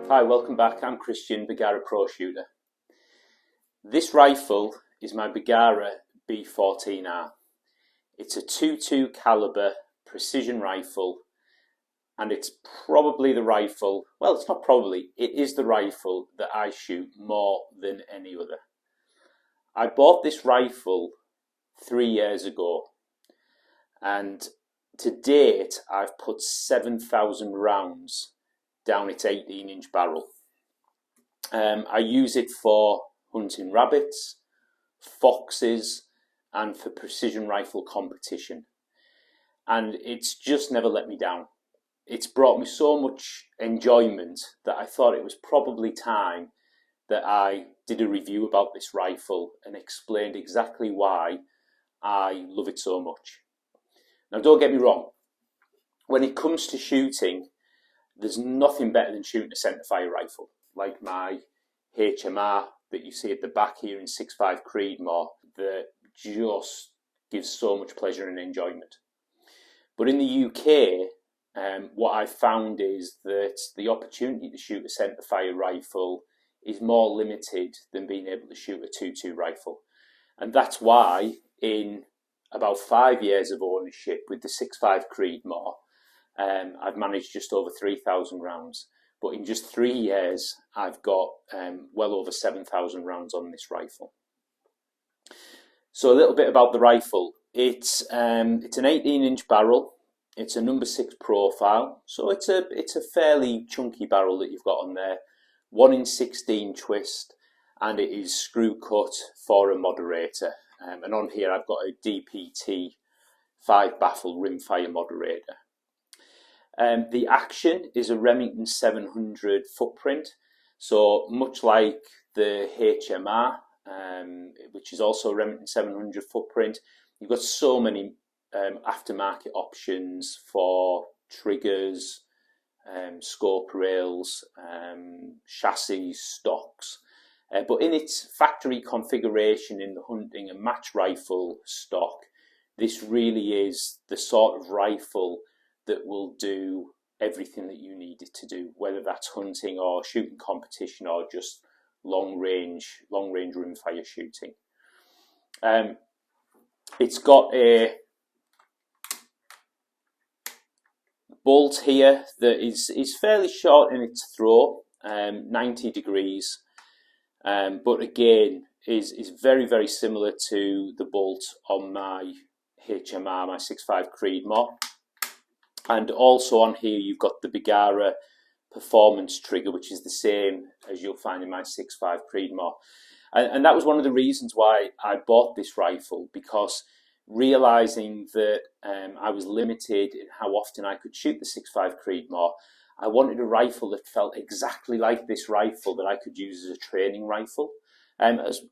Hi, welcome back. I'm Christian, Bergara Pro Shooter. This rifle is my Bergara B14R. It's a .22 caliber precision rifle, and it's probably the rifle, well, it's not probably, it is the rifle that I shoot more than any other. I bought this rifle 3 years ago, and to date I've put 7,000 rounds down its 18-inch barrel. I use it for hunting rabbits, foxes, and for precision rifle competition. And it's just never let me down. It's brought me so much enjoyment that I thought it was probably time that I did a review about this rifle and explained exactly why I love it so much. Now, don't get me wrong, when it comes to shooting, there's nothing better than shooting a centerfire rifle, like my HMR that you see at the back here in 6.5 Creedmoor, that just gives so much pleasure and enjoyment. But in the UK, what I've found is that the opportunity to shoot a centerfire rifle is more limited than being able to shoot a .22 rifle. And that's why in about 5 years of ownership with the 6.5 Creedmoor, I've managed just over 3,000 rounds, but in just 3 years I've got well over 7,000 rounds on this rifle. So a little bit about the rifle. It's an 18-inch barrel. It's a number 6 profile, so it's a fairly chunky barrel that you've got on there. 1 in 16 twist, and it is screw cut for a moderator. And on here I've got a DPT 5 baffle rimfire moderator. The action is a Remington 700 footprint, so much like the HMR, which is also a Remington 700 footprint, you've got so many aftermarket options for triggers, scope rails, chassis, stocks. But in its factory configuration in the hunting and match rifle stock, this really is the sort of rifle that will do everything that you need it to do, whether that's hunting or shooting competition or just long range rimfire shooting. It's got a bolt here that is fairly short in its throw, 90 degrees, but again is very, very similar to the bolt on my HMR, my 6.5 Creedmoor. And also on here you've got the Bergara performance trigger, which is the same as you'll find in my 6.5 Creedmoor. And that was one of the reasons why I bought this rifle, because realizing that I was limited in how often I could shoot the 6.5 Creedmoor, I wanted a rifle that felt exactly like this rifle that I could use as a training rifle, as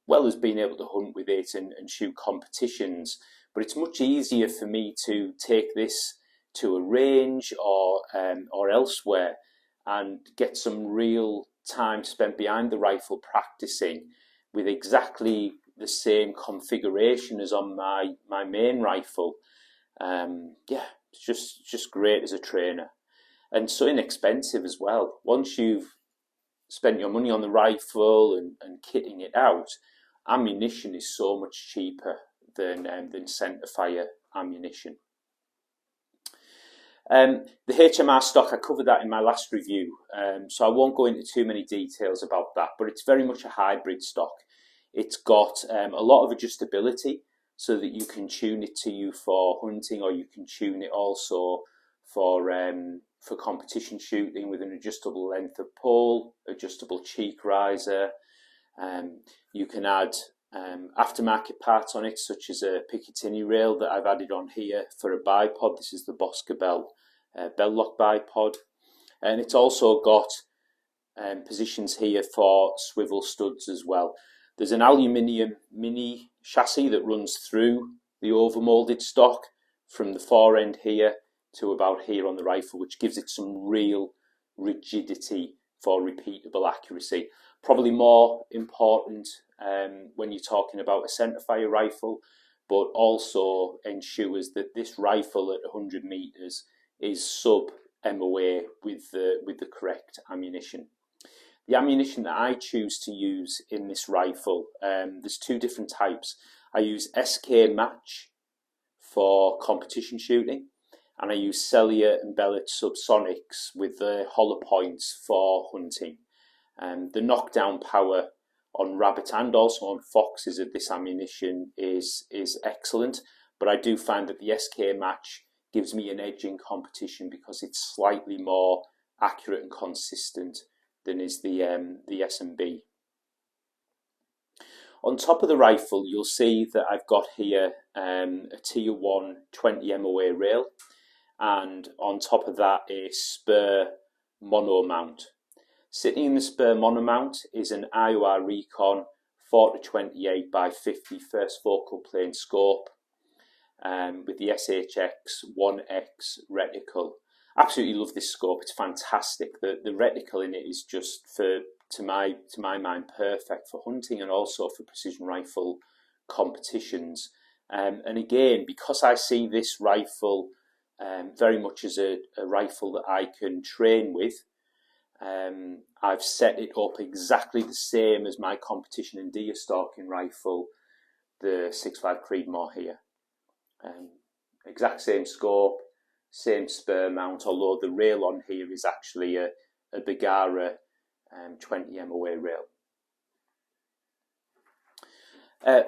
well as being able to hunt with it and shoot competitions. But it's much easier for me to take this to a range or elsewhere and get some real time spent behind the rifle practicing with exactly the same configuration as on my main rifle. Yeah, it's just great as a trainer, and so inexpensive as well. Once you've spent your money on the rifle and kitting it out, ammunition is so much cheaper than centerfire ammunition. The HMR stock, I covered that in my last review, so I won't go into too many details about that, but it's very much a hybrid stock. It's got a lot of adjustability so that you can tune it to you for hunting, or you can tune it also for competition shooting with an adjustable length of pole, adjustable cheek riser. You can add aftermarket parts on it, such as a Picatinny rail that I've added on here for a bipod. This is the Bosca bell lock bipod, and it's also got positions here for swivel studs as well. There's an aluminium mini chassis that runs through the overmolded stock from the fore end here to about here on the rifle, which gives it some real rigidity for repeatable accuracy. Probably more important when you're talking about a centerfire rifle, but also ensures that this rifle at 100 meters is sub MOA with the correct ammunition. The ammunition that I choose to use in this rifle, there's two different types. I use SK Match for competition shooting, and I use Cellier and Bellet Subsonics with the hollow points for hunting. The knockdown power on rabbit and also on foxes of this ammunition is excellent, but I do find that the SK Match gives me an edge in competition because it's slightly more accurate and consistent than is the S&B. On top of the rifle, you'll see that I've got here a Tier 1 20 MOA rail, and on top of that a spur mono mount. Sitting in the spur mono mount is an IOR Recon 40-28 by 50 first focal plane scope with the SHX 1X reticle. Absolutely love this scope. It's fantastic. The reticle in it is just to my mind perfect for hunting and also for precision rifle competitions. And again, because I see this rifle very much as a rifle that I can train with, I've set it up exactly the same as my competition and deer stalking rifle, the 6.5 Creedmoor here. Exact same scope, same spur mount, although the rail on here is actually a Bergara 20 MOA rail.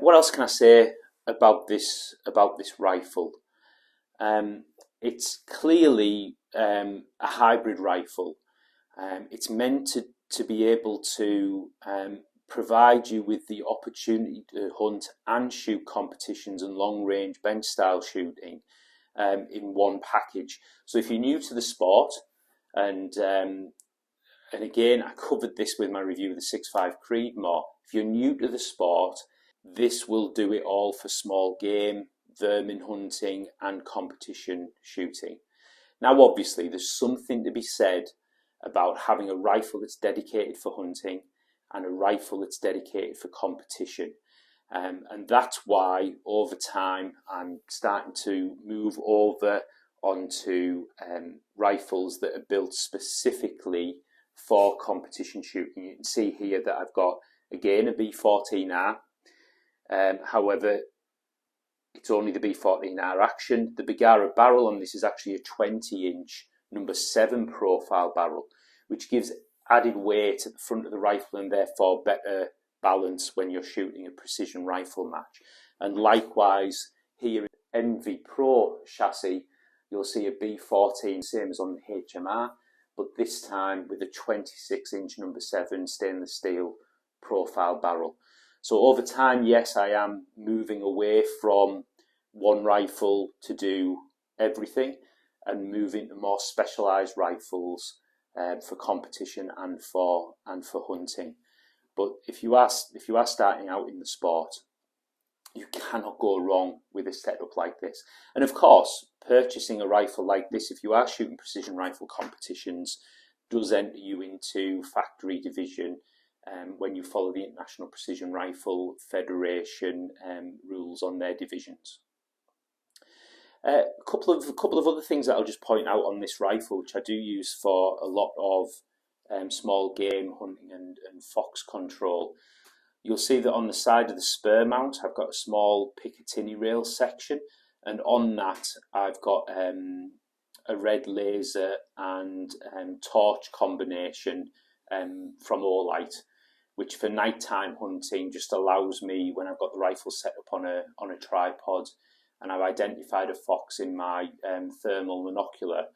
What else can I say about this rifle? It's clearly a hybrid rifle. It's meant to be able to provide you with the opportunity to hunt and shoot competitions and long range bench style shooting in one package. So if you're new to the sport, and again I covered this with my review of the 6.5 Creedmoor, if you're new to the sport, this will do it all for small game, vermin hunting and competition shooting. Now obviously there's something to be said about having a rifle that's dedicated for hunting and a rifle that's dedicated for competition. And that's why over time I'm starting to move over onto rifles that are built specifically for competition shooting. You can see here that I've got again a B14R. However, it's only the B14R action. The Bergara barrel on this is actually a 20-inch number 7 profile barrel, which gives added weight at the front of the rifle and therefore better balance when you're shooting a precision rifle match. And likewise here in MV Pro chassis, you'll see a B14, same as on the HMR, but this time with a 26-inch number 7 stainless steel profile barrel. So over time, yes, I am moving away from one rifle to do everything and moving to more specialised rifles for competition and for hunting. But if you are starting out in the sport, you cannot go wrong with a setup like this. And of course, purchasing a rifle like this, if you are shooting precision rifle competitions, does enter you into factory division when you follow the International Precision Rifle Federation rules on their divisions. A couple of other things that I'll just point out on this rifle, which I do use for a lot of small game hunting and fox control. You'll see that on the side of the spur mount, I've got a small Picatinny rail section, and on that I've got a red laser and torch combination from Olight, which for nighttime hunting just allows me, when I've got the rifle set up on a tripod and I've identified a fox in my thermal monocular,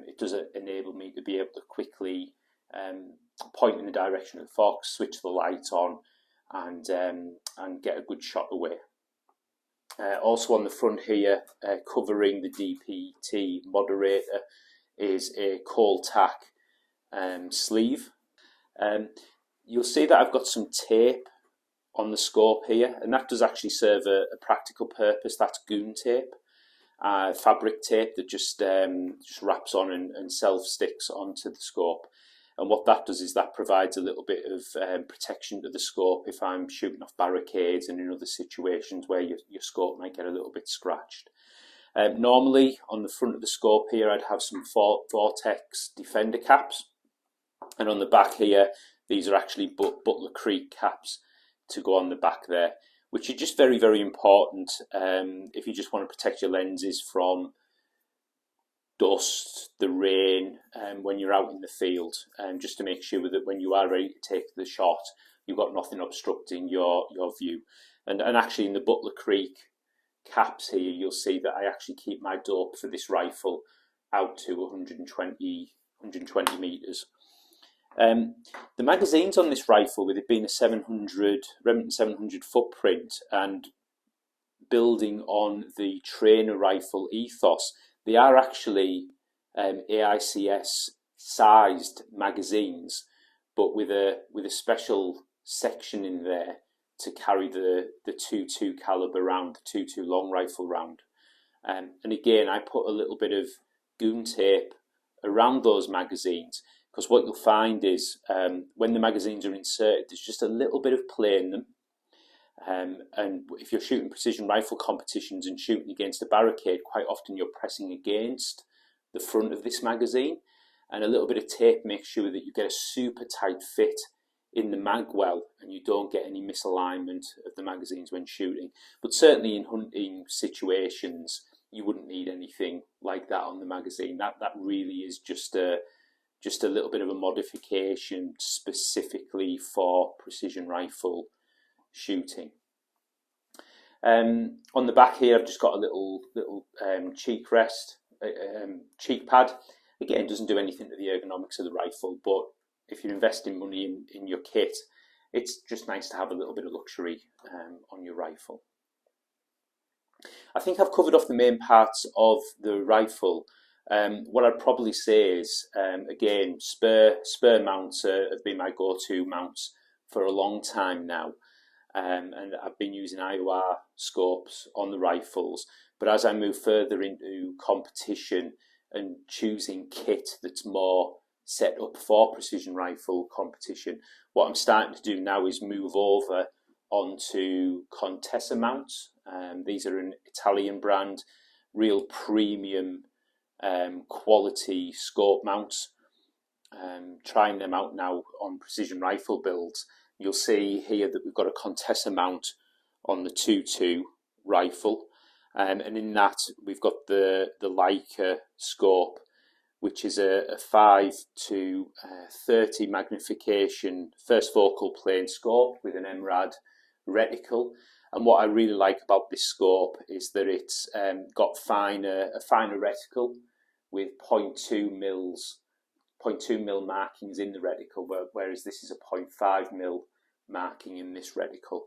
it does enable me to be able to quickly point in the direction of the fox, switch the light on, and get a good shot away. Also on the front here, covering the DPT moderator, is a cold tack sleeve. You'll see that I've got some tape on the scope here, and that does actually serve a practical purpose. That's goon tape, fabric tape that just wraps on and self-sticks onto the scope. And what that does is that provides a little bit of protection to the scope if I'm shooting off barricades and in other situations where your scope might get a little bit scratched. Normally on the front of the scope here I'd have some Vortex Defender caps, and on the back here these are actually Butler Creek caps to go on the back there, which are just very, very important if you just want to protect your lenses from dust, the rain, when you're out in the field, just to make sure that when you are ready to take the shot, you've got nothing obstructing your view. And actually in the Butler Creek caps here, you'll see that I actually keep my dope for this rifle out to 120 meters. The magazines on this rifle, with it being a Remington 700 footprint and building on the trainer rifle ethos, they are actually AICS sized magazines, but with a special section in there to carry the .22 caliber round, the .22 long rifle round. And again, I put a little bit of goon tape around those magazines, because what you'll find is when the magazines are inserted, there's just a little bit of play in them. And if you're shooting precision rifle competitions and shooting against a barricade, quite often you're pressing against the front of this magazine, and a little bit of tape makes sure that you get a super tight fit in the mag well and you don't get any misalignment of the magazines when shooting. But certainly in hunting situations, you wouldn't need anything like that on the magazine. That really is just a little bit of a modification specifically for precision rifle shooting. On the back here, I've just got a little cheek rest, cheek pad. Again, it doesn't do anything to the ergonomics of the rifle, but if you're investing money in your kit, it's just nice to have a little bit of luxury on your rifle. I think I've covered off the main parts of the rifle. What I'd probably say is, again, spur mounts have been my go-to mounts for a long time now. And I've been using IOR scopes on the rifles, but as I move further into competition and choosing kit that's more set up for precision rifle competition, what I'm starting to do now is move over onto Contessa mounts. These are an Italian brand, real premium quality scope mounts. Trying them out now on precision rifle builds. You'll see here that we've got a Contessa mount on the .22 rifle, and in that we've got the Leica scope, which is a 5 to 30 magnification first focal plane scope with an MRAD reticle. And what I really like about this scope is that it's got a finer reticle with 0.2 mil markings in the reticle, whereas this is a 0.5 mil marking in this reticle.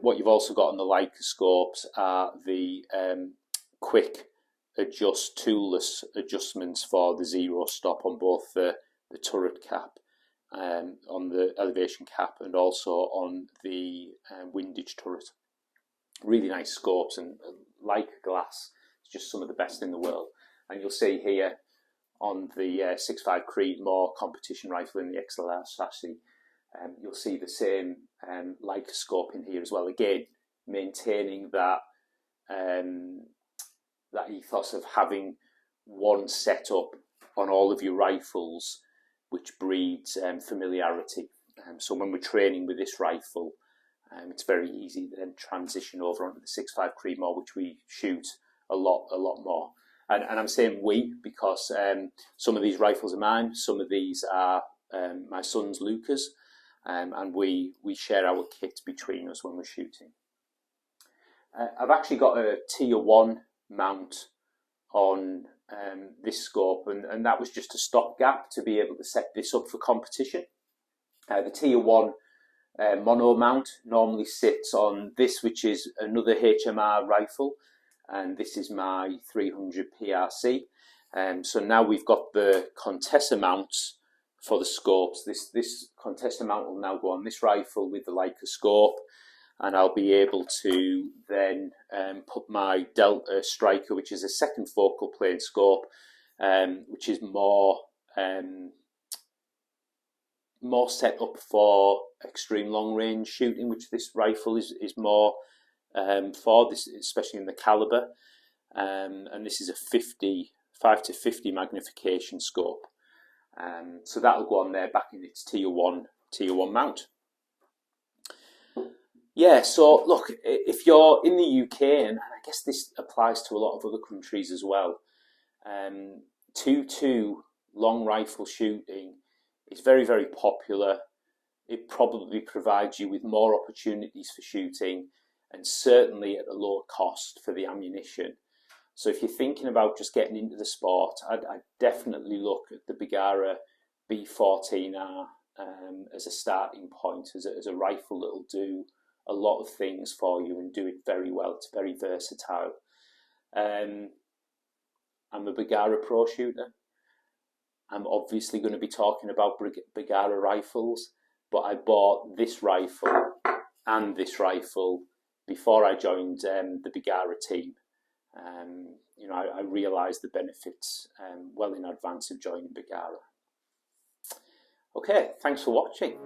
What you've also got on the Leica scopes are the quick adjust toolless adjustments for the zero stop on both the turret cap, on the elevation cap, and also on the windage turret. Really nice scopes, and Leica glass is just some of the best in the world. And you'll see here on the 6.5 Creedmoor competition rifle in the XLR chassis, you'll see the same Leica scope in here as well. Again, maintaining that that ethos of having one setup on all of your rifles, which breeds familiarity. So when we're training with this rifle, it's very easy to then transition over onto the 6.5 Creedmoor, which we shoot a lot more. And I'm saying we because some of these rifles are mine, some of these are my son's Luca's, and we share our kit between us when we're shooting. I've actually got a Tier 1 mount on this scope, and that was just a stopgap to be able to set this up for competition. The Tier 1 mono mount normally sits on this, which is another HMR rifle, and this is my 300 PRC. So now we've got the Contessa mounts for the scopes. This Contessa mount will now go on this rifle with the Leica scope, and I'll be able to then put my Delta Striker, which is a second focal plane scope, which is more set up for extreme long range shooting, which this rifle is more for this, especially in the caliber. and this is a 5 to 50 magnification scope. So that'll go on there back in its tier one mount. Yeah, so look, if you're in the UK, and I guess this applies to a lot of other countries as well, 2.2 long rifle shooting is very, very popular. It probably provides you with more opportunities for shooting, and certainly at a lower cost for the ammunition. So if you're thinking about just getting into the sport, I'd definitely look at the Bergara B14R as a starting point, as a rifle that will do a lot of things for you and do it very well. It's very versatile. I'm a Bergara pro shooter. I'm obviously going to be talking about Bergara rifles, but I bought this rifle and this rifle before I joined the Bergara team. You know, I realised the benefits well in advance of joining Bergara. Okay, thanks for watching.